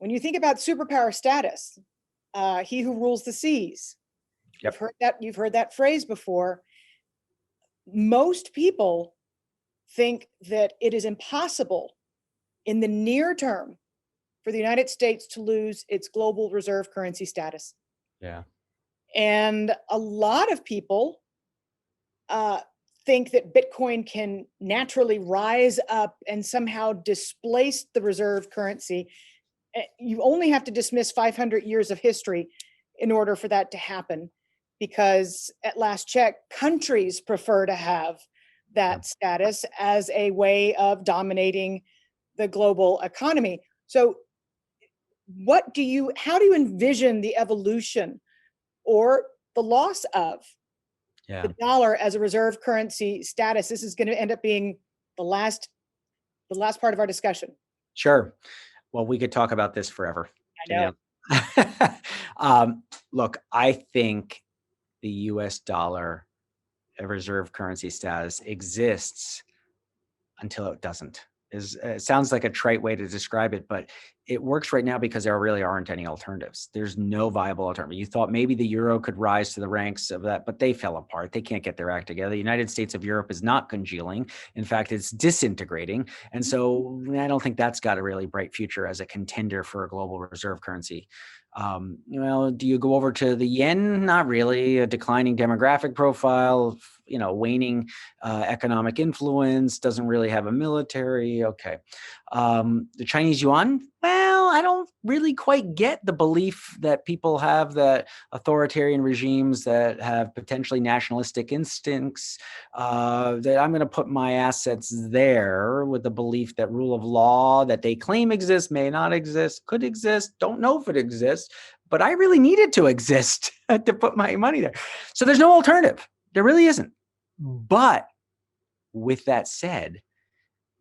when you think about superpower status, he who rules the seas, Yep. you've heard that phrase before. Most people think that it is impossible in the near term for the United States to lose its global reserve currency status. Yeah. And a lot of people think that Bitcoin can naturally rise up and somehow displace the reserve currency. You only have to dismiss 500 years of history in order for that to happen, because at last check, countries prefer to have that status as a way of dominating the global economy. So how do you envision the evolution or the loss of the dollar as a reserve currency status? This is going to end up being the last part of our discussion. Sure. Well, we could talk about this forever. I know. Look, I think the US dollar reserve currency status exists until it doesn't. It sounds like a trite way to describe it, but it works right now because there really aren't any alternatives. There's no viable alternative. You thought maybe the euro could rise to the ranks of that, but they fell apart. They can't get their act together. The United States of Europe is not congealing. In fact, it's disintegrating. And so I don't think that's got a really bright future as a contender for a global reserve currency. Well, do you go over to the yen? Not really. A declining demographic profile, waning economic influence, doesn't really have a military. Okay. The Chinese yuan, well, I don't really quite get the belief that people have that authoritarian regimes that have potentially nationalistic instincts, that I'm going to put my assets there with the belief that rule of law that they claim exists, may not exist, could exist, don't know if it exists, but I really need it to exist to put my money there. So there's no alternative. There really isn't. But with that said,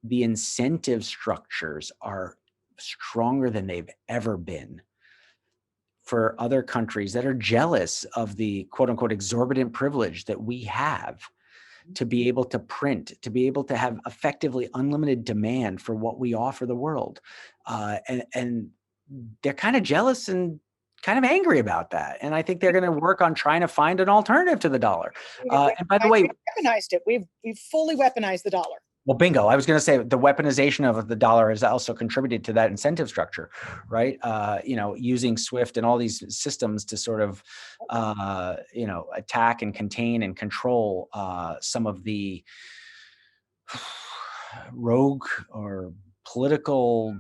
the incentive structures are stronger than they've ever been for other countries that are jealous of the quote unquote exorbitant privilege that we have to be able to print, to be able to have effectively unlimited demand for what we offer the world. And they're kind of jealous and kind of angry about that. And I think they're going to work on trying to find an alternative to the dollar. And by the way, we've weaponized it. We've fully weaponized the dollar. Well, bingo. I was going to say the weaponization of the dollar has also contributed to that incentive structure, right? Using SWIFT and all these systems to sort of, attack and contain and control some of the rogue or political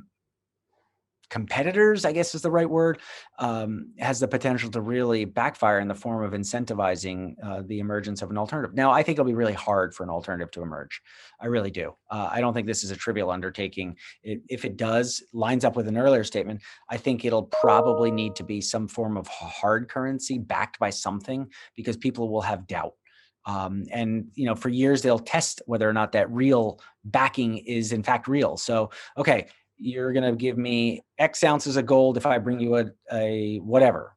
competitors, I guess is the right word, has the potential to really backfire in the form of incentivizing the emergence of an alternative. Now, I think it'll be really hard for an alternative to emerge. I really do. I don't think this is a trivial undertaking. If it does, lines up with an earlier statement, I think it'll probably need to be some form of hard currency backed by something, because people will have doubt. For years, they'll test whether or not that real backing is in fact real. So, okay, you're going to give me X ounces of gold if I bring you a whatever,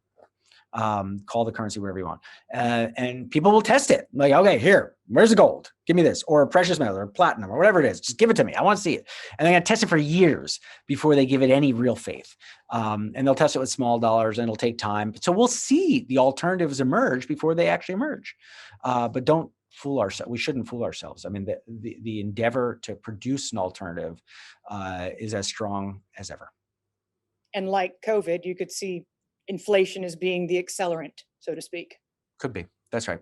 call the currency whatever you want. And people will test it. Like, okay, here, where's the gold? Give me this, or precious metal or platinum or whatever it is. Just give it to me. I want to see it. And they're going to test it for years before they give it any real faith. And they'll test it with small dollars, and it'll take time. So we'll see the alternatives emerge before they actually emerge. But don't fool ourselves. We shouldn't fool ourselves. I mean, the endeavor to produce an alternative is as strong as ever. And like COVID, you could see inflation as being the accelerant, so to speak. Could be. That's right.